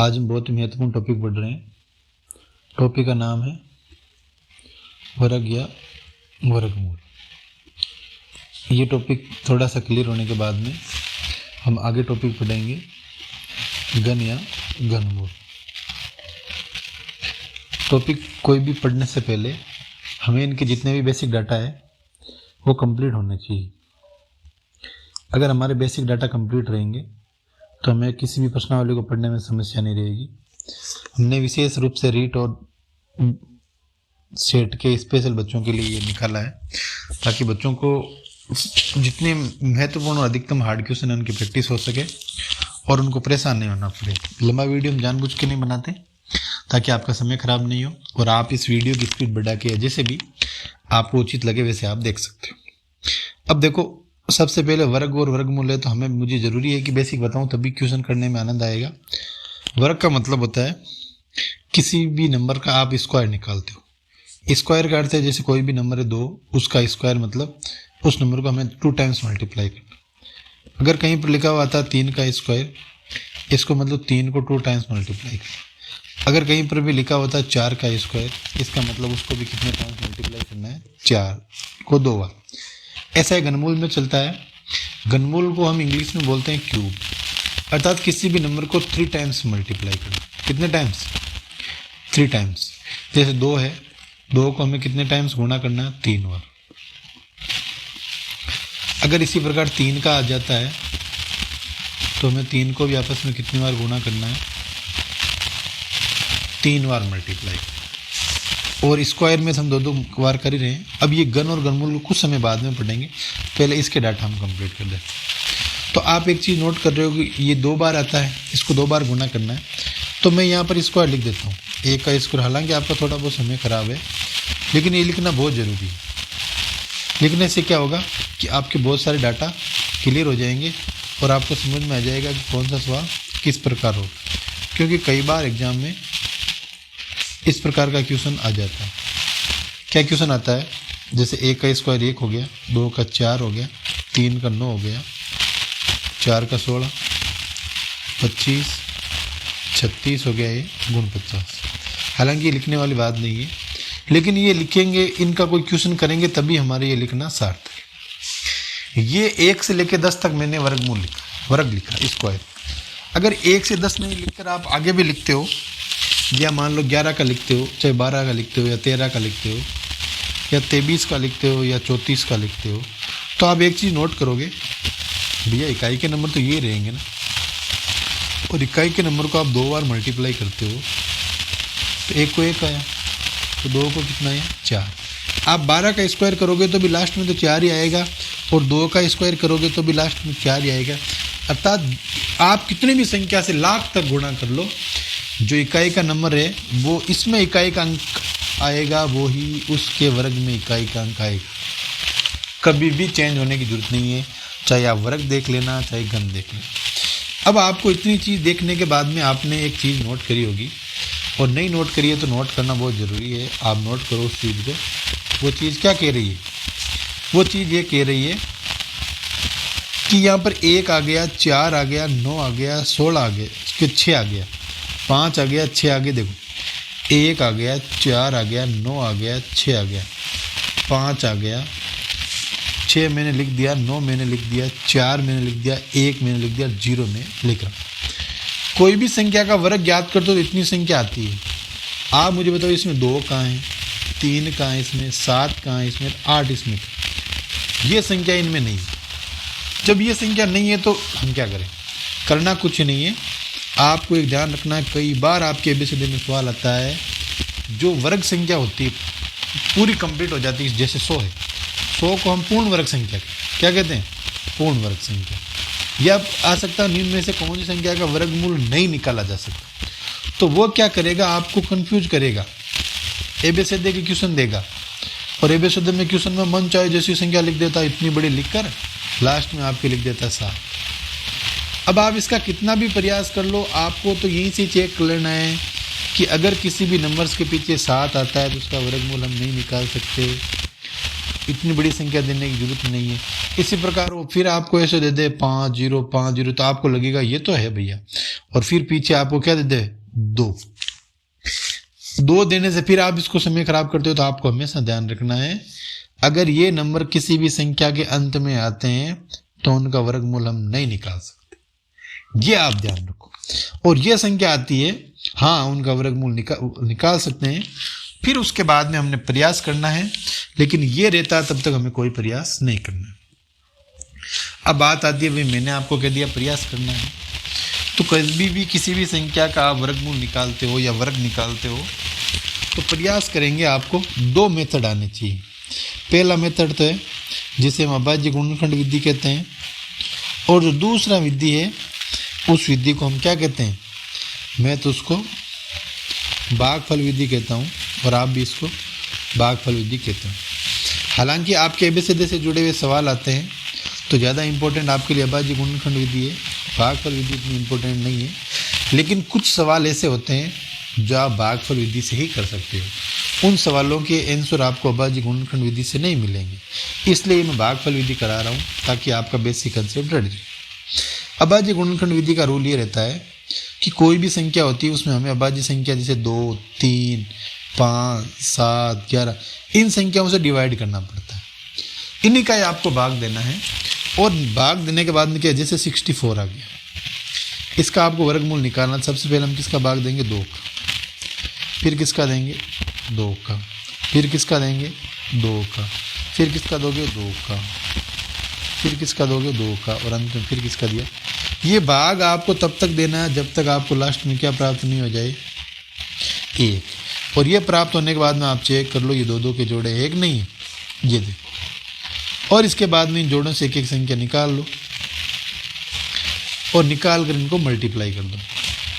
आज हम बहुत ही महत्वपूर्ण टॉपिक पढ़ रहे हैं। टॉपिक का नाम है वर्ग या वर्गमूल। ये टॉपिक थोड़ा सा क्लियर होने के बाद में हम आगे टॉपिक पढ़ेंगे घन या घनमूल। टॉपिक कोई भी पढ़ने से पहले हमें इनके जितने भी बेसिक डाटा है वो कंप्लीट होने चाहिए। अगर हमारे बेसिक डाटा कंप्लीट रहेंगे तो हमें किसी भी प्रश्नावली को पढ़ने में समस्या नहीं रहेगी। हमने विशेष रूप से रीट और सेट के स्पेशल बच्चों के लिए ये निकाला है ताकि बच्चों को जितने महत्वपूर्ण और अधिकतम हार्ड क्वेश्चन है उनकी प्रैक्टिस हो सके और उनको परेशान नहीं होना पड़े। लंबा वीडियो हम जानबूझ के नहीं बनाते ताकि आपका समय खराब नहीं हो और आप इस वीडियो की स्पीड बढ़ा के जैसे भी आपको उचित लगे वैसे आप देख सकते हो। अब देखो, सबसे पहले वर्ग और वर्गमूल है तो मुझे ज़रूरी है कि बेसिक बताऊं तभी क्वेश्चन करने में आनंद आएगा। वर्ग का मतलब होता है किसी भी नंबर का आप स्क्वायर निकालते हो। स्क्वायर का अर्थ है जैसे कोई भी नंबर है 2, उसका स्क्वायर मतलब उस नंबर को हमें 2 टाइम्स मल्टीप्लाई करना। अगर कहीं पर लिखा हुआ था 3 का स्क्वायर, इसको मतलब 3 को 2 टाइम्स मल्टीप्लाई करना। अगर कहीं पर भी लिखा हुआ था 4 का स्क्वायर, इसका मतलब उसको भी कितने टाइम्स मल्टीप्लाई करना है, 4 को 2 बार। ऐसा है घनमूल में चलता है। घनमूल को हम इंग्लिश में बोलते हैं क्यूब, अर्थात किसी भी नंबर को 3 टाइम्स मल्टीप्लाई करना। कितने टाइम्स? 3 टाइम्स। जैसे 2 है, 2 को हमें कितने टाइम्स गुणा करना है, 3 बार। अगर इसी प्रकार 3 का आ जाता है तो हमें 3 को भी आपस में कितनी बार गुणा करना है, 3 बार मल्टीप्लाई। और स्क्वायर में हम 2 बार कर ही रहे हैं। अब ये घन और घनमूल कुछ समय बाद में पढ़ेंगे, पहले इसके डाटा हम कंप्लीट कर दें। तो आप एक चीज़ नोट कर रहे हो कि ये 2 बार आता है, इसको 2 बार गुणा करना है, तो मैं यहाँ पर स्क्वायर लिख देता हूँ, 1 का स्क्वायर। हालांकि आपका थोड़ा बहुत समय खराब है लेकिन ये लिखना बहुत ज़रूरी है। लिखने से क्या होगा कि आपके बहुत सारे डाटा क्लियर हो जाएंगे और आपको समझ में आ जाएगा कि कौन सा सवाल किस प्रकार हो, क्योंकि कई बार एग्जाम में इस प्रकार का क्वेश्चन आ जाता है। क्या क्वेश्चन आता है? जैसे 1 का स्क्वायर 1 हो गया, 2 का 4 हो गया, 3 का 9 हो गया, 4 का 16, 25, 36 हो गया, ये गुण 50। हालांकि ये लिखने वाली बात नहीं है, लेकिन ये लिखेंगे, इनका कोई क्वेश्चन करेंगे तभी हमारे ये लिखना सार्थक है। ये 1 से लेकर 10 तक मैंने वर्गमूल लिखा, वर्ग लिखा, स्क्वायर। अगर 1 से 10 नहीं लिखकर आप आगे भी लिखते हो, या मान लो 11 का लिखते हो, चाहे 12 का लिखते हो, या 13 का लिखते हो, या 23 का लिखते हो, या 34 का लिखते हो, तो आप एक चीज़ नोट करोगे, भैया इकाई के नंबर तो ये रहेंगे ना, और इकाई के नंबर को आप 2 बार मल्टीप्लाई करते हो तो 1 को 1 आया, तो 2 को कितना आया, 4। आप 12 का स्क्वायर करोगे तो भी लास्ट में तो 4 ही आएगा, और 2 का स्क्वायर करोगे तो भी लास्ट में 4 ही आएगा। अर्थात आप कितनी भी संख्या से लाख तक गुणा कर लो, जो इकाई का नंबर है वो इसमें इकाई का अंक आएगा, वो ही उसके वर्ग में इकाई का अंक आएगा। कभी भी चेंज होने की जरूरत नहीं है, चाहे आप वर्ग देख लेना, चाहे घन देख लेना। अब आपको इतनी चीज़ देखने के बाद में आपने एक चीज़ नोट करी होगी, और नहीं नोट करी है तो नोट करना बहुत ज़रूरी है। आप नोट करो उस चीज़ को। वो चीज़ क्या कह रही है? वो चीज़ ये कह रही है कि यहाँ पर 1 आ गया, 4 आ गया, 9 आ गया, 16 आ गया, उसके 6 आ गया, 5 आ गया, 6 आ गया। देखो, 1 आ गया, 4 आ गया, 9 आ गया, 6 आ गया, 5 आ गया, 6 मैंने लिख दिया, 9 मैंने लिख दिया, 4 मैंने लिख दिया, 1 मैंने लिख दिया, 0 में लिख रहा। कोई भी संख्या का वर्ग याद कर तो इतनी संख्या आती है। आप मुझे बताओ इसमें 2 कहाँ है, 3 कहाँ है, इसमें 7 कहाँ है, इसमें 8, इसमें ये संख्या इनमें नहीं है। जब ये संख्या नहीं है तो हम क्या करें? करना कुछ नहीं है। आपको एक ध्यान रखना है, कई बार आपके एबीसीडी में सवाल आता है, जो वर्ग संख्या होती है पूरी कंप्लीट हो जाती है, जैसे 100 है, 100 को हम पूर्ण वर्ग संख्या क्या कहते हैं? पूर्ण वर्ग संख्या। या आ सकता है निम्न में से कौन सी संख्या का वर्गमूल नहीं निकाला जा सकता, तो वो क्या करेगा? आपको कंफ्यूज करेगा। एबीसीडी के क्वेश्चन देगा और एबीसीडी में क्वेश्चन में मन चाहे जैसी संख्या लिख देता है, इतनी बड़ी लिखकर लास्ट में आपके लिख देता है 7। अब आप इसका कितना भी प्रयास कर लो, आपको तो यहीं से चेक कर लेना है कि अगर किसी भी नंबर्स के पीछे 7 आता है तो उसका वर्गमूल हम नहीं निकाल सकते। इतनी बड़ी संख्या देने की जरूरत नहीं है। इसी प्रकार वो फिर आपको ऐसे दे दे 5 0 5 0, तो आपको लगेगा ये तो है भैया, और फिर पीछे आपको क्या दे दे 2 देने से फिर आप इसको समय खराब करते हो। तो आपको हमेशा ध्यान रखना है, अगर ये नंबर किसी भी संख्या के अंत में आते हैं तो उनका वर्गमूल हम नहीं निकाल सकते, ये आप ध्यान रखो। और ये संख्या आती है, हाँ उनका वर्गमूल निकाल सकते हैं, फिर उसके बाद में हमने प्रयास करना है, लेकिन ये रहता है तब तक हमें कोई प्रयास नहीं करना। अब बात आती है भाई मैंने आपको कह दिया प्रयास करना है, तो कभी भी किसी भी संख्या का आप वर्गमूल निकालते हो या वर्ग निकालते हो तो प्रयास करेंगे आपको 2 मेथड आने चाहिए। पहला मेथड तो है जिसे हम अभाज्य गुणनखंड विधि कहते हैं, और जो दूसरा विधि है उस विधि को हम क्या कहते हैं, मैं तो उसको भागफल विधि कहता हूँ और आप भी इसको भागफल विधि कहते हैं। हालांकि आपके एबीसीडी से जुड़े हुए सवाल आते हैं तो ज़्यादा इंपॉर्टेंट आपके लिए अभाज्य गुणनखंड विधि है, भागफल विधि इतनी इंपॉर्टेंट नहीं है। लेकिन कुछ सवाल ऐसे होते हैं जो आप भागफल विधि से ही कर सकते हो, उन सवालों के आंसर आपको अभाज्य गुणनखंड विधि से नहीं मिलेंगे, इसलिए मैं भागफल विधि करा रहा हूँ ताकि आपका बेसिक कंसेप्ट रह जाए। अभाज्य गुणनखंड विधि का रूल ये रहता है कि कोई भी संख्या होती है उसमें हमें अभाज्य संख्या जैसे 2 3 5 7 11 इन संख्याओं से डिवाइड करना पड़ता है, इन्हीं का ही आपको भाग देना है। और भाग देने के बाद में क्या, जैसे 64 आ गया, इसका आपको वर्गमूल निकालना। सबसे पहले हम किसका भाग देंगे 2 का, फिर किसका देंगे 2 का, फिर किसका देंगे 2 का, फिर किसका दोगे 2 का, फिर किसका दोगे 2 का, और अंत में फिर किसका दिया। ये भाग आपको तब तक देना है जब तक आपको लास्ट में क्या प्राप्त नहीं हो जाए 1। और ये प्राप्त होने के बाद में आप चेक कर लो ये 2 के जोड़े 1 नहीं है, ये देखो। और इसके बाद में इन जोड़ों से एक एक संख्या निकाल लो और निकाल कर इनको मल्टीप्लाई कर दो,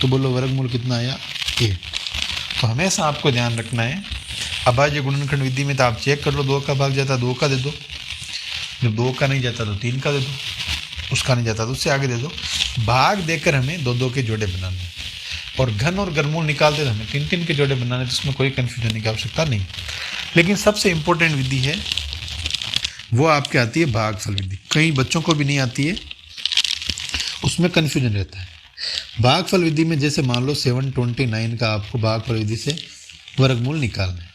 तो बोलो वर्गमूल कितना आया 8। तो हमेशा आपको ध्यान रखना है, अभाज्य गुणनखंड विधि में तो आप चेक कर लो 2 का भाग जाता 2 का दे दो, जब 2 का नहीं जाता तो 3 का दे दो, उसका नहीं जाता तो उससे आगे दे दो। भाग देकर हमें 2 के जोड़े बनाने हैं, और घन और वर्गमूल निकालते तो हमें 3 के जोड़े बनाने, तो इसमें कोई कन्फ्यूजन की आवश्यकता नहीं। लेकिन सबसे इंपॉर्टेंट विधि है वो आपके आती है भागफल विधि, कई बच्चों को भी नहीं आती है, उसमें कन्फ्यूजन रहता है। भागफल विधि में जैसे मान लो 729 का आपको भागफल विधि से वर्गमूल निकालना है,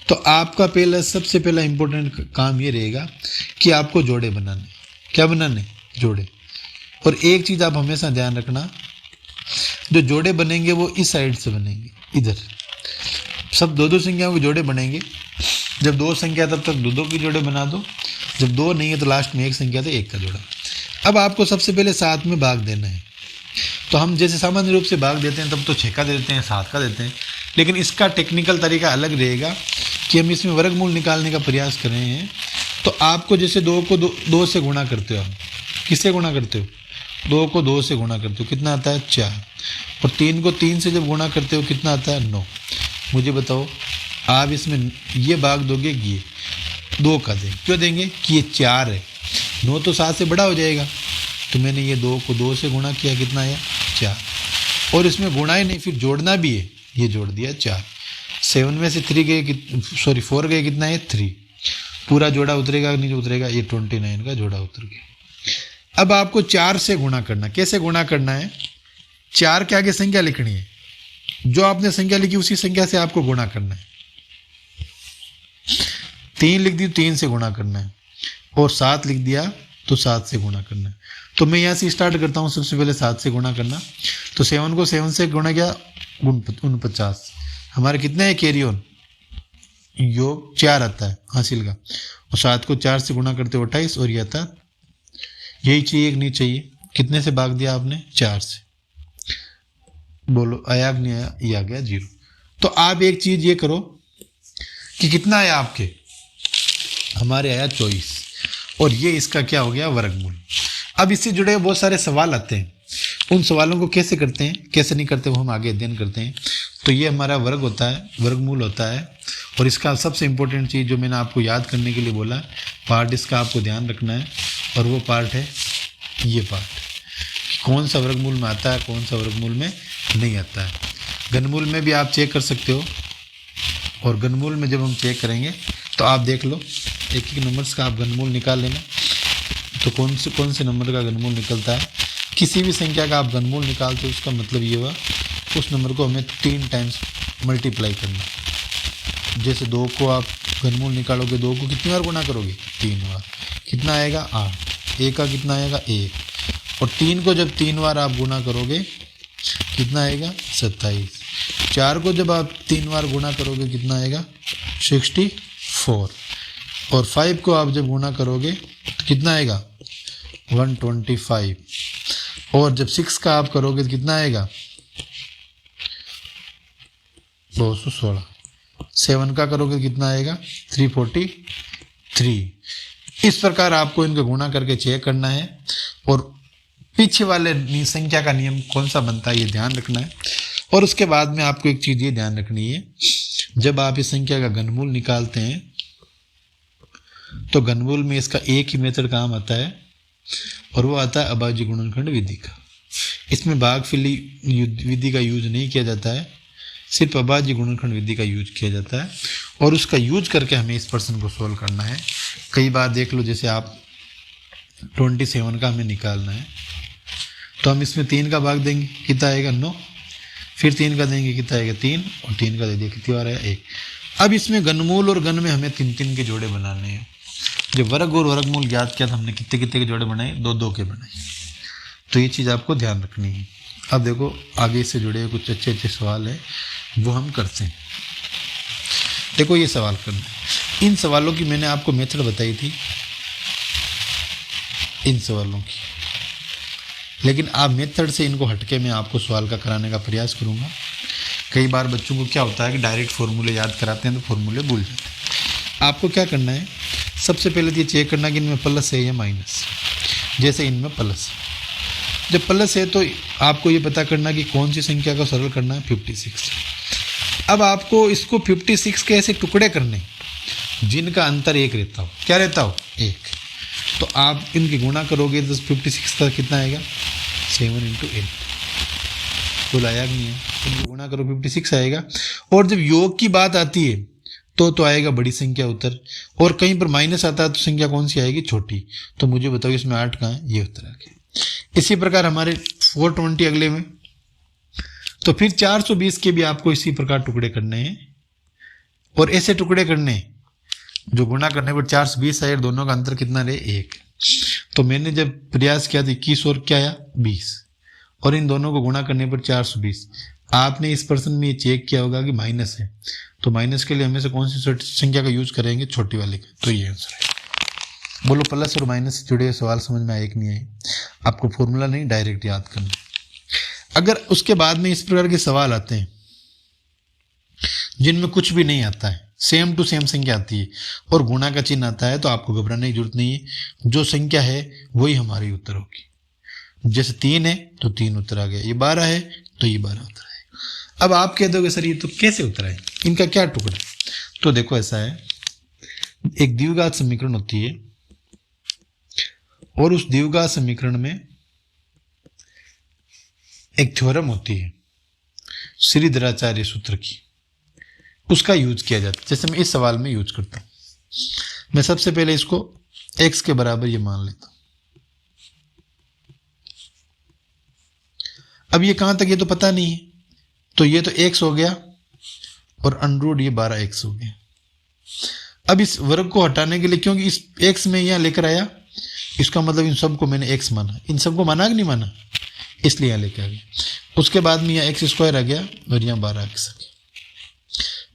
तो आपका सबसे पहला इंपॉर्टेंट काम ये रहेगा कि आपको जोड़े बनाने। क्या बनाने? जोड़े। और एक चीज़ आप हमेशा ध्यान रखना, जो जोड़े बनेंगे वो इस साइड से बनेंगे, इधर सब 2 संख्याओं के जोड़े बनेंगे। जब 2 संख्या तब तक 2 के जोड़े बना दो, जब 2 नहीं है तो लास्ट में 1 संख्या तो 1 का जोड़ा। अब आपको सबसे पहले 7 में भाग देना है, तो हम जैसे सामान्य रूप से भाग देते हैं तब तो 6 का देते हैं, 7 का देते हैं, लेकिन इसका टेक्निकल तरीका अलग रहेगा कि हम इसमें वर्गमूल निकालने का प्रयास कर रहे हैं। तो आपको जैसे 2 को 2 से गुणा करते हो, आप किससे गुणा करते हो? 2 को 2 से गुणा करते हो, कितना आता है 4, और 3 को 3 से जब गुणा करते हो कितना आता है 9। मुझे बताओ आप इसमें ये भाग दोगे, ये 2 का देंगे, क्यों देंगे कि ये 4 है, 9 तो 7 से बड़ा हो जाएगा, तो मैंने ये 2 को 2 से गुणा किया, कितना आया 4। और इसमें गुणा ही नहीं, फिर जोड़ना भी है, ये जोड़ दिया 4। 7 में से 3 गए, 4 गए, कितना है 3। पूरा जोड़ा उतरेगा नहीं उतरेगा, ये 29 का जोड़ा उतर गया। अब आपको 4 से गुणा करना, कैसे गुणा करना है? 4 के आगे संख्या लिखनी है, जो आपने संख्या लिखी उसी संख्या से आपको गुणा करना है। 3 लिख दी, 3 से गुणा करना है, और 7 लिख दिया तो 7 से गुणा करना है। तो मैं यहाँ से स्टार्ट करता हूँ, सबसे पहले 7 से गुणा करना। तो 7 को 7 से गुणा किया 49, हमारे कितने है कैरी ऑन, योग 4 आता है हासिल का, और 7 को 4 से गुणा करते हो 28, और ये आता यही चाहिए कि नहीं चाहिए? कितने से भाग दिया आपने? 4 से। बोलो आया कि नहीं आया? ये आ गया 0। तो आप एक चीज ये करो कि कितना आया आपके, हमारे आया 24, और ये इसका क्या हो गया वर्गमूल। अब इससे जुड़े बहुत सारे सवाल आते हैं, उन सवालों को कैसे करते हैं कैसे नहीं करते वो हम आगे अध्ययन करते हैं। तो ये हमारा वर्ग होता है, वर्गमूल होता है, और इसका सबसे इंपॉर्टेंट चीज़ जो मैंने आपको याद करने के लिए बोला, पार्ट इसका आपको ध्यान रखना है, और वो पार्ट है ये पार्ट, कौन सा वर्गमूल में आता है कौन सा वर्गमूल में नहीं आता है। घनमूल में भी आप चेक कर सकते हो, और घनमूल में जब हम चेक करेंगे तो आप देख लो एक एक नंबर्स का आप घनमूल निकाल लेना। तो कौन से नंबर का घनमूल निकलता है, किसी भी संख्या का आप घनमूल निकालते हो उसका मतलब ये हुआ उस नंबर को हमें 3 टाइम्स मल्टीप्लाई करना। जैसे 2 को आप घनमूल निकालोगे, 2 को कितनी बार गुणा करोगे, 3 बार, कितना आएगा 8, 1 का कितना आएगा 1, और 3 को जब 3 बार आप गुणा करोगे कितना आएगा 27, 4 को जब आप 3 बार गुणा करोगे कितना आएगा 64, और 5 को आप जब गुणा करोगे तो कितना आएगा 125, और जब 6 का आप करोगे तो कितना आएगा 216, 7 का करोगे तो कितना आएगा 343। इस प्रकार आपको इनको गुणा करके चेक करना है, और पीछे वाले संख्या का नियम कौन सा बनता है ये ध्यान रखना है। और उसके बाद में आपको एक चीज़ ये ध्यान रखनी है, जब आप इस संख्या का घनमूल निकालते हैं तो घनमूल में इसका एक ही मेथड काम आता है, और वो आता है अभाज्य गुणनखंड विधि का। इसमें भागफली विधि का यूज नहीं किया जाता है, सिर्फ अभाज्य गुणनखंड विधि का यूज किया जाता है, और उसका यूज करके हमें इस प्रश्न को सोल्व करना है। कई बार देख लो, जैसे आप 27 का हमें निकालना है तो हम इसमें 3 का भाग देंगे, कितना आएगा 9, फिर 3 का देंगे, कितना आएगा 3, और 3 का दे दिया, कितनी बार आया 1। अब इसमें घनमूल और घन में हमें 3-3 के जोड़े बनाने हैं। जब वर्ग और वर्गमूल ज्ञात किया तो हमने कितने कितने के जोड़े बनाए, 2-2 के बनाए। तो ये चीज़ आपको ध्यान रखनी है। अब देखो आगे से जुड़े हुए कुछ अच्छे अच्छे सवाल हैं वो हम करते हैं। देखो ये सवाल करना है, इन सवालों की मैंने आपको मेथड बताई थी, इन सवालों की, लेकिन आप मेथड से इनको हटके मैं आपको सवाल का कराने का प्रयास करूँगा। कई बार बच्चों को क्या होता है कि डायरेक्ट फॉर्मूले याद कराते हैं तो फॉर्मूले भूल जाते हैं। आपको क्या करना है, सबसे पहले तो ये चेक करना कि इनमें प्लस है या माइनस। जैसे इनमें प्लस है, जब प्लस है तो आपको ये पता करना कि कौन सी संख्या को सरल करना है, 56। अब आपको इसको 56 के ऐसे टुकड़े करने जिनका अंतर 1 रहता हो। क्या रहता हो, 1। तो आप इनकी गुणा करोगे तो 56 का कितना आएगा 7 × 8, कुल आया नहीं है, इनकी गुणा करो 56 आएगा। और जब योग की बात आती है तो आएगा बड़ी संख्या उत्तर, और कहीं पर माइनस आता है तो संख्या कौन सी आएगी, छोटी। तो मुझे बताओ इसमें 8 कहाँ है, ये उत्तर आ गया। इसी प्रकार हमारे 420 अगले में, तो फिर 420 के भी आपको इसी प्रकार टुकड़े करने हैं, और ऐसे टुकड़े करने जो गुणा करने पर 420 आए, दोनों का अंतर कितना रहे, 1। तो मैंने जब प्रयास किया था 21 और क्या आया 20, और इन दोनों को गुणा करने पर 420। आपने इस प्रश्न में ये चेक किया होगा कि माइनस है, तो माइनस के लिए हमें से कौन सी संख्या का यूज करेंगे, छोटी वाले का। तो ये आंसर है। बोलो प्लस और माइनस से जुड़े हुए सवाल समझ में आए कि नहीं आए। आपको फॉर्मूला नहीं, डायरेक्ट याद करना। अगर उसके बाद में इस प्रकार के सवाल आते हैं जिनमें कुछ भी नहीं आता है, सेम टू सेम संख्या आती है और गुणा का चिन्ह आता है, तो आपको घबराने की जरूरत नहीं है। जो संख्या है वही हमारी उत्तर होगी। जैसे 3 है तो 3 उत्तर आ गया, ये 12 है तो ये 12 उत्तर आएगा। अब आप कह दोगे सर ये तो कैसे उत्तर आए, इनका क्या टुकड़ा। तो देखो ऐसा है, एक द्विघात समीकरण होती है, और उस द्विघात समीकरण में एक थ्योरम होती है श्रीधराचार्य सूत्र की, उसका यूज किया जाता है। जैसे मैं इस सवाल में यूज करता हूं, मैं सबसे पहले इसको x के बराबर ये मान लेता हूं। अब ये कहां तक, ये तो पता नहीं है, तो ये तो x हो गया और √ ये 12x हो गया। अब इस वर्ग को हटाने के लिए, क्योंकि इस x में यहां लेकर आया, इसका मतलब इन सबको मैंने x माना, इन सबको माना कि नहीं माना, इसलिए यहां लेकर आ गया। उसके बाद में यहाँ x² आ गया और यहाँ 12x आ गया।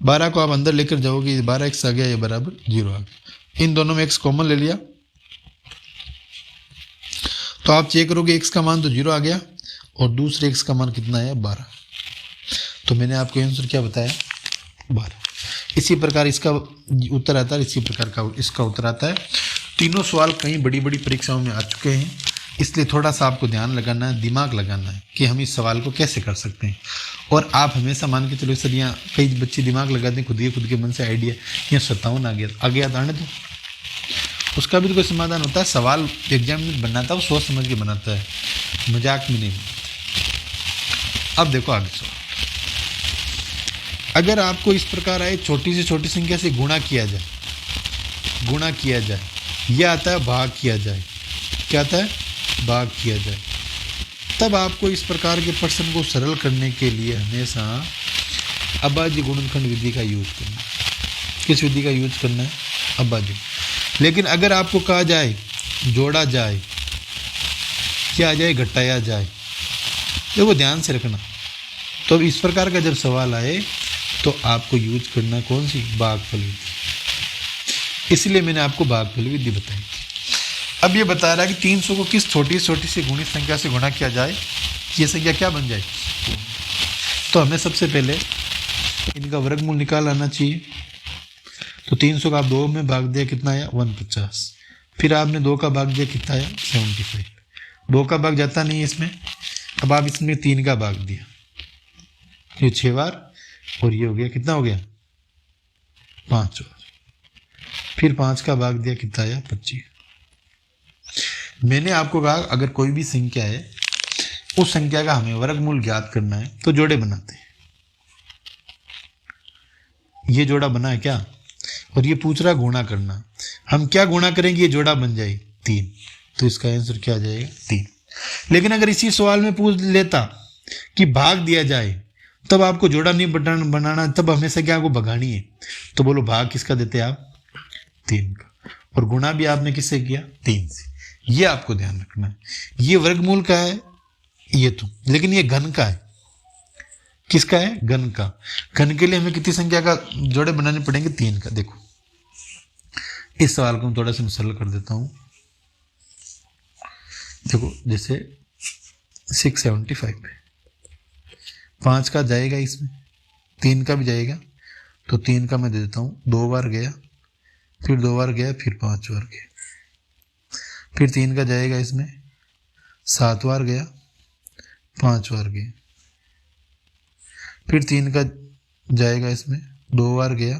12 को आप अंदर लेकर जाओगे, 12x आ गया, ये बराबर 0 आ गया। इन दोनों में x कॉमन ले लिया, तो आप चेक करोगे x का मान तो 0 आ गया और दूसरे x का मान कितना है 12। तो मैंने आपको आंसर क्या बताया 12। इसी प्रकार इसका उत्तर आता है, इसी प्रकार का इसका उत्तर आता है। तीनों सवाल कई बड़ी बड़ी परीक्षाओं में आ चुके हैं, इसलिए थोड़ा सा आपको ध्यान लगाना है, दिमाग लगाना है कि हम इस सवाल को कैसे कर सकते हैं। और आप हमेशा मान के चलो सर, यहाँ कई बच्चे दिमाग लगाते हैं खुद के मन से आइडिया, यहाँ 57 आ गया आने दो, उसका भी तो कोई समाधान होता है। सवाल एग्जाम में बनाता है वो सोच समझ के बनाता है, मजाक में नहीं बनाता। अब देखो आगे सवाल, अगर आपको इस प्रकार आए छोटी से छोटी संख्या से गुणा किया जाए, गुणा किया जाए, यह आता है भाग किया जाए। क्या आता है? भाग किया जाए। तब आपको इस प्रकार के प्रश्न को सरल करने के लिए हमेशा अभाज्य गुणनखंड विधि का यूज करना है। किस विधि का यूज करना है? अभाज्य। लेकिन अगर आपको कहा जाए जोड़ा जाए, क्या आ जाए? घटाया जाए, देखो ध्यान से रखना। तो अब इस प्रकार का जब सवाल आए तो आपको यूज करना कौन सी? भागफल विधि। इसलिए मैंने आपको भागफल विधि बताई। अब ये बता रहा है कि 300 को किस छोटी छोटी सी गुणित संख्या से गुणा किया जाए, ये संख्या क्या बन जाए? तो हमें सबसे पहले इनका वर्गमूल निकाल आना चाहिए। तो 300 का आप 2 में भाग दिया, कितना आया? 150। फिर आपने 2 का भाग दिया, कितना आया? 75। 2 का भाग जाता नहीं है इसमें, अब आप इसमें 3 का भाग दिया, ये 6 बार, और ये हो गया, कितना हो गया? 5 बार। फिर 5 का भाग दिया, कितना आया? 25। मैंने आपको कहा अगर कोई भी संख्या है, उस संख्या का हमें वर्गमूल ज्ञात करना है तो जोड़े बनाते हैं। ये जोड़ा बना है क्या? और ये पूछ रहा गुणा करना। हम क्या गुणा करेंगे? ये जोड़ा बन जाए 3, तो इसका आंसर क्या आ जाएगा? 3। लेकिन अगर इसी सवाल में पूछ लेता कि भाग दिया जाए, तब आपको जोड़ा नहीं बनाना, तब हमेशा क्या आपको भगानी है। तो बोलो भाग किसका देते आप? 3 का। और गुणा भी आपने किससे किया? 3 से। ये आपको ध्यान रखना है। ये वर्गमूल का है ये तो, लेकिन ये घन का है। किसका है? घन का। घन के लिए हमें कितनी संख्या का जोड़े बनाने पड़ेंगे? 3 का। देखो इस सवाल को मैं थोड़ा सा मैं सरल कर देता हूं। देखो जैसे 675 है, 5 का जाएगा इसमें, 3 का भी जाएगा, तो 3 का मैं दे देता हूँ, 2 बार गया, फिर 2 बार गया, फिर 5 बार गया। फिर 3 का जाएगा इसमें, 7 बार गया, 5 बार गया। फिर 3 का जाएगा इसमें, 2 बार गया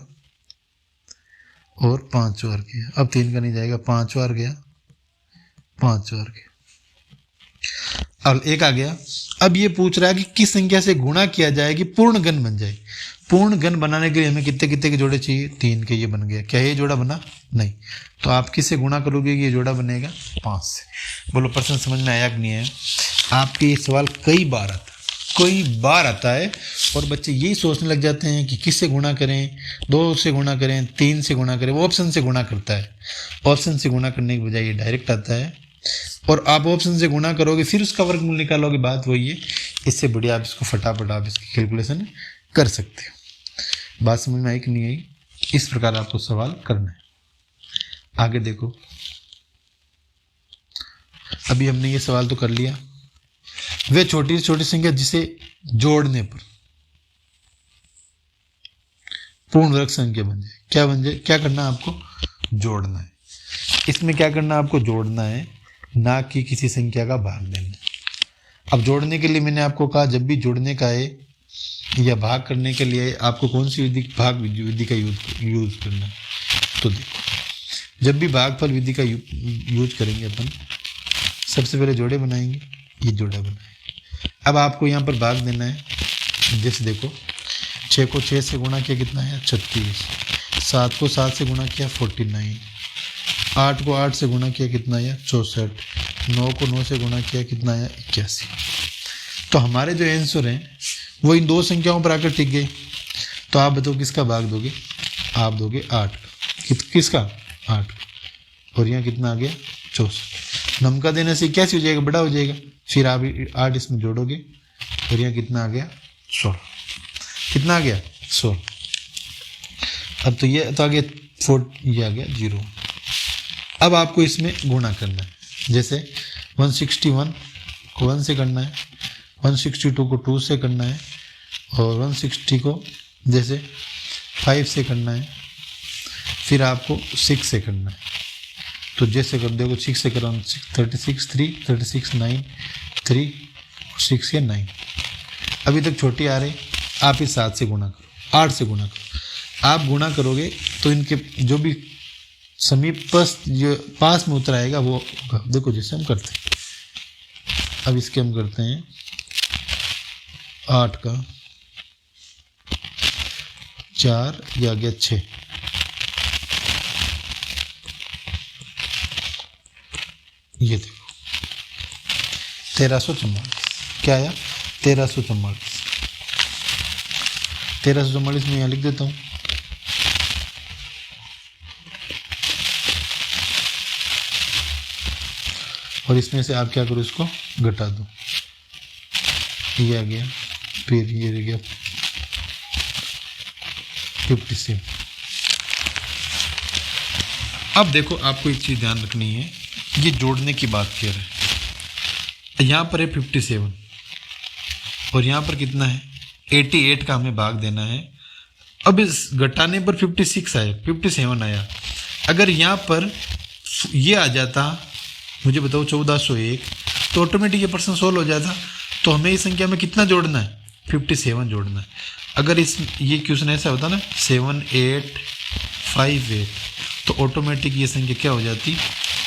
और 5 बार गया। अब 3 का नहीं जाएगा, 5 बार गया, 5 बार गया। अब 1 आ गया। अब ये पूछ रहा है कि किस संख्या से गुणा किया जाए कि पूर्ण घन बन जाए। पूर्ण घन बनाने के लिए हमें कितने कितने के जोड़े चाहिए? 3 के। ये बन गया। क्या ये जोड़ा बना? नहीं। तो आप किससे गुणा करोगे कि ये जोड़ा बनेगा? 5 से। बोलो प्रश्न समझ में आया कि नहीं है? आपके ये सवाल कई बार आता है और बच्चे यही सोचने लग जाते हैं कि किससे गुणा करें, 2 से गुणा करें, 3 से गुणा करें। वो ऑप्शन से गुणा करता है। ऑप्शन से गुणा करने की बजाय ये डायरेक्ट आता है, और आप ऑप्शन से गुणा करोगे फिर उसका वर्गमूल निकालोगे। बात वही है। इससे बढ़िया आप इसको फटाफट आप इसकी कैलकुलेशन कर सकते हो। बात समझ में आई कि नहीं आई? इस प्रकार आपको सवाल करना है। आगे देखो, अभी हमने ये सवाल तो कर लिया। वे छोटी से छोटी संख्या जिसे जोड़ने पर पूर्ण वर्ग संख्या बन जाए। क्या बन जाए? क्या करना है आपको? जोड़ना है। इसमें क्या करना है आपको? जोड़ना है, ना कि किसी संख्या का भाग देना। अब जोड़ने के लिए मैंने आपको कहा जब भी जोड़ने का है या भाग करने के लिए आपको कौन सी विधि, भाग विधि का यूज करना है। तो देखो जब भी भागफल विधि का यूज करेंगे अपन, सबसे पहले जोड़े बनाएंगे। ये जोड़ा बनाए। अब आपको यहाँ पर भाग देना है। जैसे देखो 6 को 6 से गुणा किया, कितना है? 36। 7 को 7 से गुणा किया, 49। 8 को 8 से गुणा किया, कितना आया? 64। 9 को 9 से गुणा किया, कितना आया? 81। तो हमारे जो आंसर हैं वो इन 2 संख्याओं पर आकर टिक गए। तो आप बताओ किसका भाग दोगे? आप दोगे 8 का। किसका? 8 का। और यहाँ कितना आ गया? 64। नम का देने से क्या हो जाएगा? बड़ा हो जाएगा। फिर आप 8 इसमें जोड़ोगे और यहाँ कितना आ गया? 16। कितना आ गया? 16। अब तो ये तो आ गया 4, ये आ गया 0। अब आपको इसमें गुणा करना है। जैसे 161 को 1 से करना है, 162 को 2 से करना है, और 160 को जैसे 5 से करना है, फिर आपको 6 से करना है। तो जैसे कर देखो 6 से करो, 36 3, 36 9, 3 6 या 9। अभी तक छोटी आ रही, आप इस 7 से गुणा करो, 8 से गुणा करो। आप गुणा करोगे तो इनके जो भी समीपस्थ जो पास में उतर आएगा वो होगा। देखो जैसे हम करते हैं, अब इसके हम करते हैं 8 का 4, ये आ गया 6, ये देखो 1344 क्या आया 1344। 1344 में यहाँ लिख देता हूँ। और इसमें से आप क्या करो, इसको घटा दो, ये आ गया, फिर ये रह गया 57। अब देखो आपको एक चीज़ ध्यान रखनी है, ये जोड़ने की बात कर रहे हैं। यहाँ पर है 57 और यहाँ पर कितना है 88 का हमें भाग देना है। अब इस घटाने पर 56 आया, 57 आया। अगर यहाँ पर ये आ जाता, मुझे बताओ 1401, तो ऑटोमेटिक ये पर्सन सोल्व हो जाता। तो हमें इस संख्या में कितना जोड़ना है 57 जोड़ना है। अगर इस ये क्वेश्चन ऐसा होता ना 7858, तो ऑटोमेटिक ये संख्या क्या हो जाती,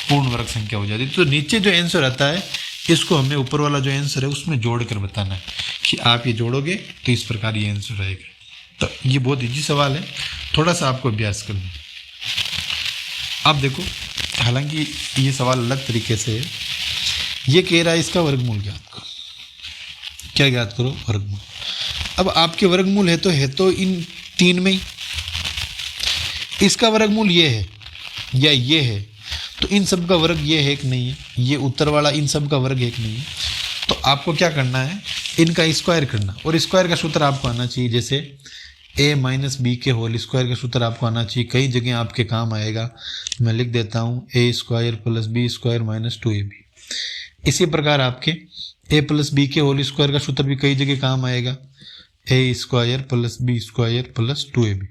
पूर्ण वर्ग संख्या हो जाती। तो नीचे जो आंसर आता है इसको हमें ऊपर वाला जो आंसर है उसमें जोड़ कर बताना है कि आप ये जोड़ोगे तो इस प्रकार ये आंसर आएगा। तो ये बहुत इजी सवाल है, थोड़ा सा आपको अभ्यास करना। आप देखो, हालांकि ये सवाल अलग तरीके से है। ये कह रहा है इसका वर्गमूल ज्ञात करो। क्या ज्ञात करो, वर्गमूल। अब आपके वर्गमूल है तो इन तीन में ही। इसका वर्गमूल ये है या ये है, तो इन सब का वर्ग ये है कि नहीं है, ये उत्तर वाला इन सब का वर्ग है कि नहीं है। तो आपको क्या करना है, इनका स्क्वायर करना। और स्क्वायर का सूत्र आपको आना चाहिए, जैसे a माइनस बी के होल स्क्वायर का सूत्र आपको आना चाहिए। कई जगह आपके काम आएगा, मैं लिख देता हूँ a square plus b square minus 2ab। इसी प्रकार आपके a प्लस बी के होल स्क्वायर का सूत्र भी कई जगह काम आएगा, a square plus b square plus 2ab।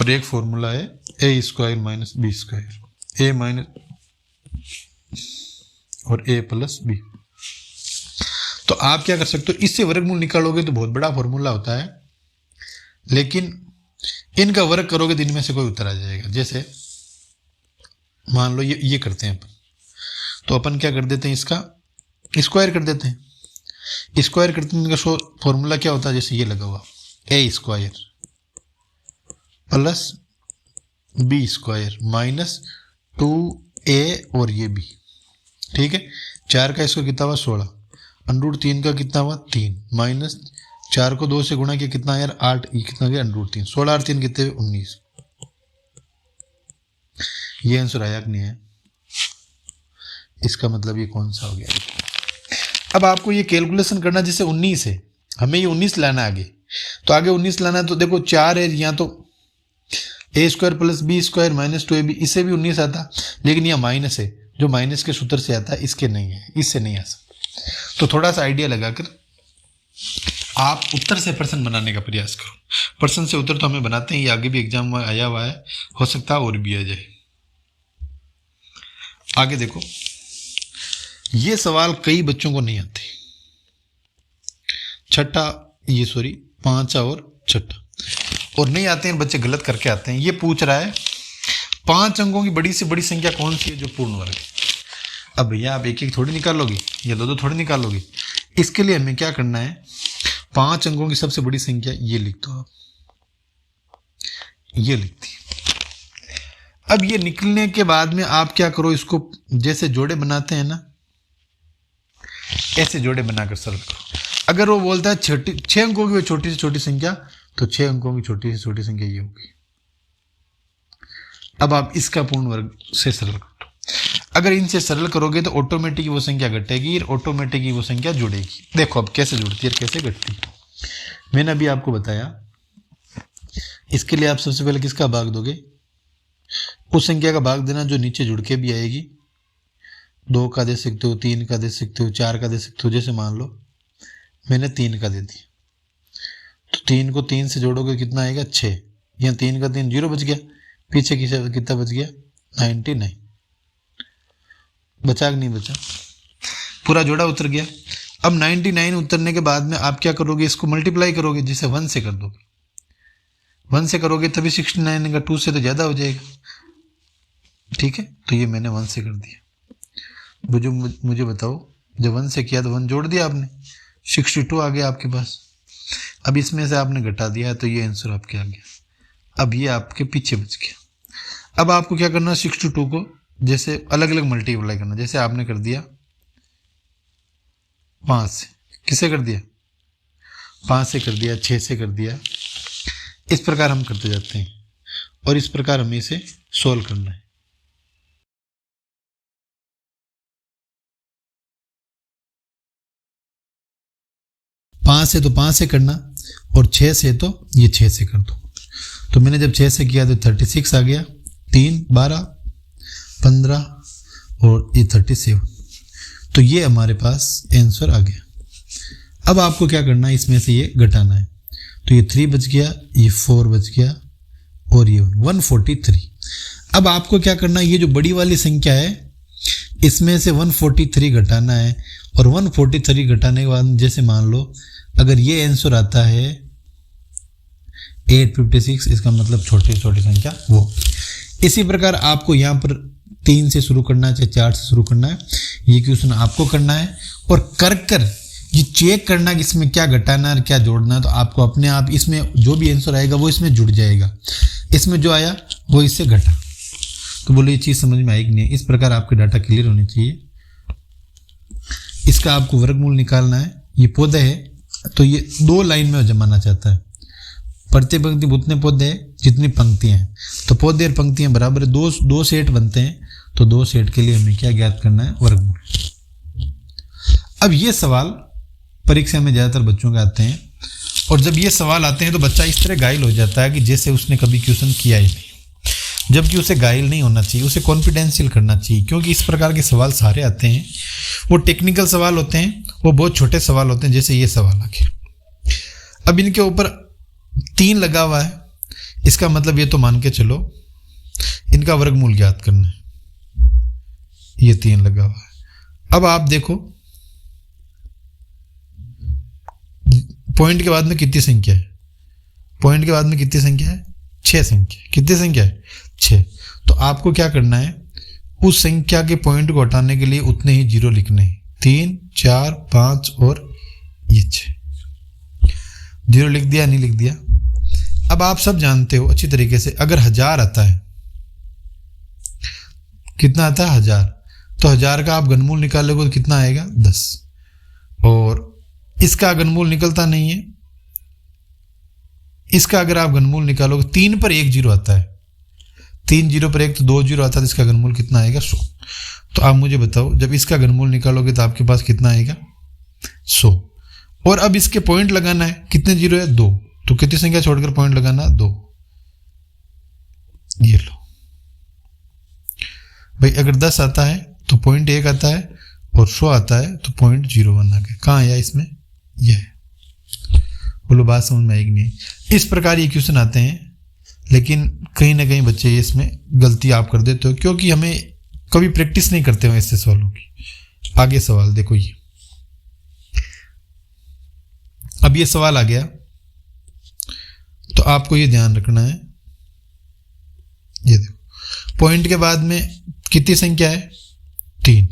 और एक फॉर्मूला है a square minus b square, a minus और a प्लस बी। तो आप क्या कर सकते हो, इससे वर्गमूल निकालोगे तो बहुत बड़ा फॉर्मूला होता है, लेकिन इनका वर्ग करोगे तो इनमें से कोई उत्तर आ जाएगा। जैसे मान लो ये करते हैं अपन, तो अपन क्या कर देते हैं, इसका स्क्वायर कर देते हैं। स्क्वायर करते हैं, इनका फॉर्मूला क्या होता है, जैसे ये लगा हुआ a square plus b square minus 2a और ये b, ठीक है। 4 का इसको कितना हुआ 16, √3 का कितना हुआ 3, माइनस 4 को 2 से गुणा किया कितना यार 8, ये कितना गया √3, 16 और 3 कितने 19। ये आंसर आया कि नहीं है, इसका मतलब ये कौन सा हो गया। अब आपको ये कैलकुलेशन करना, जैसे 19 है, हमें ये 19 लाना आगे, तो आगे 19 लाना है। तो देखो 4 है यहाँ, तो a square plus b square minus 2ab, इससे भी 19 आता, लेकिन यह माइनस है, जो माइनस के सूत्र से आता है, इसके नहीं है, इससे नहीं आ सकता। तो थोड़ा सा आइडिया लगाकर आप उत्तर से प्रश्न बनाने का प्रयास करो। प्रश्न से उत्तर तो हमें बनाते हैं, ये आगे भी एग्जाम में आया हुआ है, हो सकता है और भी आ जाए। आगे देखो, ये सवाल कई बच्चों को नहीं आते। पांचवा और छठा और नहीं आते हैं, बच्चे गलत करके आते हैं। ये पूछ रहा है 5 अंकों की बड़ी से बड़ी संख्या कौन सी है जो पूर्ण वर्ग है। अब भैया आप एक एक थोड़ी निकालोगे या दो थोड़ी निकालोगे। इसके लिए हमें क्या करना है, 5 अंकों की सबसे बड़ी संख्या ये लिख दो आप, ये लिख दी। अब ये निकलने के बाद में आप क्या करो, इसको जैसे जोड़े बनाते हैं ना, ऐसे जोड़े बनाकर सरल करो। अगर वो बोलता है 6 अंकों की छोटी से छोटी संख्या, तो 6 अंकों की छोटी से छोटी संख्या ये होगी। अब आप इसका पूर्ण वर्ग से सरल करो। अगर इनसे सरल करोगे तो ऑटोमेटिक वो संख्या घटेगी और ऑटोमेटिक वो संख्या जुड़ेगी। देखो अब कैसे जुड़ती है, कैसे घटती है, मैंने अभी आपको बताया। इसके लिए आप सबसे पहले किसका भाग दोगे, उस संख्या का भाग देना जो नीचे जुड़ के भी आएगी। 2 का दे सकते हो, 3 का दे सकते हो, 4 का दे सकते हो। जैसे मान लो मैंने 3 का दे दिया, तो 3 को 3 से जोड़ोगे कितना आएगा 6, यहाँ 3 का 3 0 बच गया, पीछे कितना बच गया 99। बचा कि नहीं बचा, पूरा जोड़ा उतर गया। अब 99 उतरने के बाद में आप क्या करोगे, इसको मल्टीप्लाई करोगे, जिसे 1 से कर दोगे। 1 से करोगे तभी 69 का 2 से तो ज़्यादा हो जाएगा, ठीक है। तो ये मैंने 1 से कर दिया। मुझे बताओ, जब 1 से किया तो 1 जोड़ दिया आपने, 62 आ गया आपके पास। अब इसमें से आपने घटा दिया तो ये आंसर आपके आ गया। अब ये आपके पीछे बच गया। अब आपको क्या करना है, 62 को जैसे अलग अलग मल्टीप्लाई करना, जैसे आपने कर दिया 5 से, किसे कर दिया 5 से कर दिया, 6 से कर दिया, इस प्रकार हम करते जाते हैं और इस प्रकार हमें इसे सोल्व करना है। पाँच से तो 5 से करना और 6 से तो ये 6 से कर दो। तो मैंने जब 6 से किया तो 36 आ गया, 3 12 15 और ये 37। तो ये हमारे पास आंसर आ गया। अब आपको क्या करना है, इसमें से ये घटाना है। तो ये 3 बच गया, ये 4 बच गया और ये 143। अब आपको क्या करना है, ये जो बड़ी वाली संख्या है इसमें से 143 घटाना है और 143 घटाने के बाद जैसे मान लो अगर ये आंसर आता है 856, इसका मतलब छोटी छोटी संख्या वो। इसी प्रकार आपको यहाँ पर 3 से शुरू करना है, चाहे 4 से शुरू करना है, ये क्वेश्चन आपको करना है और कर ये चेक करना कि इसमें क्या घटाना है और क्या जोड़ना है। तो आपको अपने आप इसमें जो भी आंसर आएगा वो इसमें जुड़ जाएगा, इसमें जो आया वो इससे घटा। तो बोलो ये चीज़ समझ में आएगी नहीं। इस प्रकार आपके डाटा क्लियर होनी चाहिए। इसका आपको वर्गमूल निकालना है। ये पौधे है तो ये 2 लाइन में जमाना चाहता है। प्रति पंक्ति उतने पौधे हैं जितनी पंक्तियां हैं, तो पौधे और पंक्तियां बराबर है, 2 सेट बनते हैं। तो 2 सेट के लिए हमें क्या ज्ञात करना है, वर्गमूल। अब ये सवाल परीक्षा में ज़्यादातर बच्चों के आते हैं और जब ये सवाल आते हैं तो बच्चा इस तरह घायल हो जाता है कि जैसे उसने कभी क्वेश्चन किया ही नहीं, जबकि उसे घायल नहीं होना चाहिए, उसे कॉन्फिडेंशियल करना चाहिए। क्योंकि इस प्रकार के सवाल सारे आते हैं, वो टेक्निकल सवाल होते हैं, वो बहुत छोटे सवाल होते हैं। जैसे ये सवाल आ गया, अब इनके ऊपर 3 लगा हुआ है, इसका मतलब ये तो मान के चलो इनका वर्गमूल ज्ञात करना है। ये 3 लगा हुआ है। अब आप देखो पॉइंट के बाद में कितनी संख्या है, पॉइंट के बाद में कितनी संख्या है, 6 संख्या। कितनी संख्या है, 6। तो आपको क्या करना है, उस संख्या के पॉइंट को हटाने के लिए उतने ही जीरो लिखने हैं। 3 4 5 और ये 6 जीरो लिख दिया, नहीं लिख दिया। अब आप सब जानते हो अच्छी तरीके से, अगर 1000 आता है, कितना आता है 1000, तो 1000 का आप घनमूल निकालोगे तो कितना आएगा 10। और इसका घनमूल निकलता नहीं है, इसका अगर आप घनमूल निकालोगे 3 पर 1 जीरो आता है, 3 जीरो पर 1 तो 2 जीरो आता है, तो इसका घनमूल कितना आएगा 100। तो आप मुझे बताओ जब इसका घनमूल निकालोगे तो आपके पास कितना आएगा 100। और अब इसके पॉइंट लगाना है, कितने जीरो है 2, तो कितनी संख्या छोड़कर पॉइंट लगाना 2। ये लो भाई, अगर 10 आता है तो पॉइंट 1 आता है और 100 आता है तो पॉइंट 01 आ गया। कहाँ आया इसमें, यह है। बोलो बात समझ में आएगी नहीं। इस प्रकार ये क्वेश्चन आते हैं, लेकिन कहीं ना कहीं बच्चे इसमें गलती आप कर देते हो क्योंकि हमें कभी प्रैक्टिस नहीं करते हो ऐसे सवालों की। आगे सवाल देखो, ये अब ये सवाल आ गया तो आपको ये ध्यान रखना है। ये देखो पॉइंट के बाद में कितनी संख्या है 3,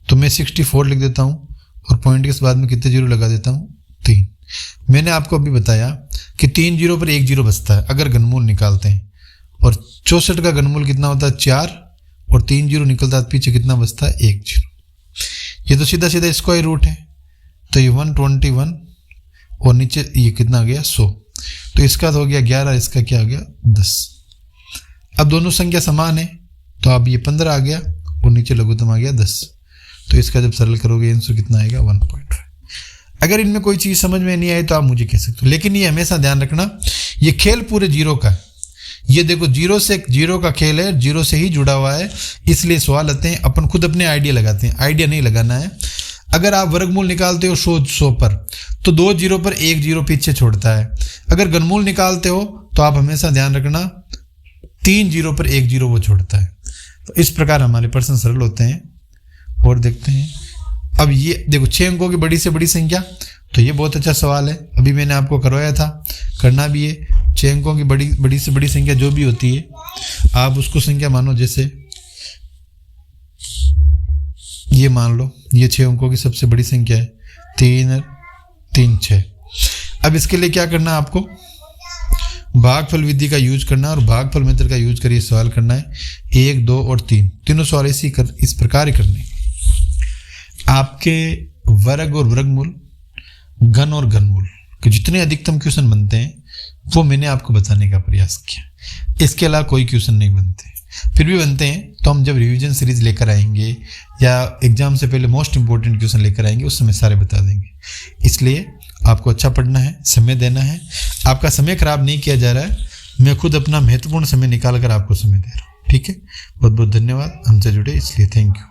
तो मैं 64 लिख देता हूं और पॉइंट के बाद में कितने जीरो लगा देता हूं 3। मैंने आपको अभी बताया कि 3 जीरो पर 1 जीरो बचता है अगर घनमूल निकालते हैं, और 64 का घनमूल कितना होता है 4, और 3 जीरो निकलता है पीछे कितना बचता है 1 जीरो। ये तो सीधा सीधा स्क्वायर रूट है, तो ये 121 और नीचे ये कितना आ गया 100, तो इसका तो हो गया 11, इसका क्या आ गया 10। अब दोनों संख्या समान है तो अब ये 15 आ गया और नीचे लघुत्तम आ गया 10, तो इसका जब सरल करोगे आंसर कितना आएगा 1.5। अगर इनमें कोई चीज़ समझ में नहीं आई तो आप मुझे कह सकते हो, लेकिन ये हमेशा ध्यान रखना ये खेल पूरे जीरो का है। ये देखो जीरो का खेल है, जीरो से ही जुड़ा हुआ है, इसलिए सवाल आते हैं अपन खुद अपने आइडिया लगाते हैं, आइडिया नहीं लगाना है। अगर आप वर्गमूल निकालते हो 100 पर तो 2 जीरो पर 1 जीरो पीछे छोड़ता है। अगर घनमूल निकालते हो तो आप हमेशा ध्यान रखना 3 जीरो पर 1 जीरो वो छोड़ता है। तो इस प्रकार हमारे प्रश्न सरल होते हैं। और देखते हैं, अब ये देखो 6 अंकों की बड़ी से बड़ी संख्या, तो ये बहुत अच्छा सवाल है, अभी मैंने आपको करवाया था, करना भी है। 6 अंकों की बड़ी से बड़ी संख्या जो भी होती है आप उसको संख्या मानो, जैसे ये मान लो ये 6 अंकों की सबसे बड़ी संख्या है 3 3 6। अब इसके लिए क्या करना है आपको, भागफल विधि का यूज करना है और भागफल मेथड का यूज करके सवाल करना है। 1, 2 और 3 तीनों सवाल इस प्रकार ही करने। आपके वर्ग और वर्गमूल, घन और घनमूल के जितने अधिकतम क्वेश्चन बनते हैं वो मैंने आपको बताने का प्रयास किया। इसके अलावा कोई क्वेश्चन नहीं बनते, फिर भी बनते हैं तो हम जब रिवीजन सीरीज लेकर आएंगे या एग्जाम से पहले मोस्ट इंपॉर्टेंट क्वेश्चन लेकर आएंगे उस समय सारे बता देंगे। इसलिए आपको अच्छा पढ़ना है, समय देना है, आपका समय खराब नहीं किया जा रहा है, मैं खुद अपना महत्वपूर्ण समय निकाल कर आपको समय दे रहा हूँ। ठीक है, बहुत बहुत धन्यवाद हमसे जुड़े इसलिए, थैंक यू।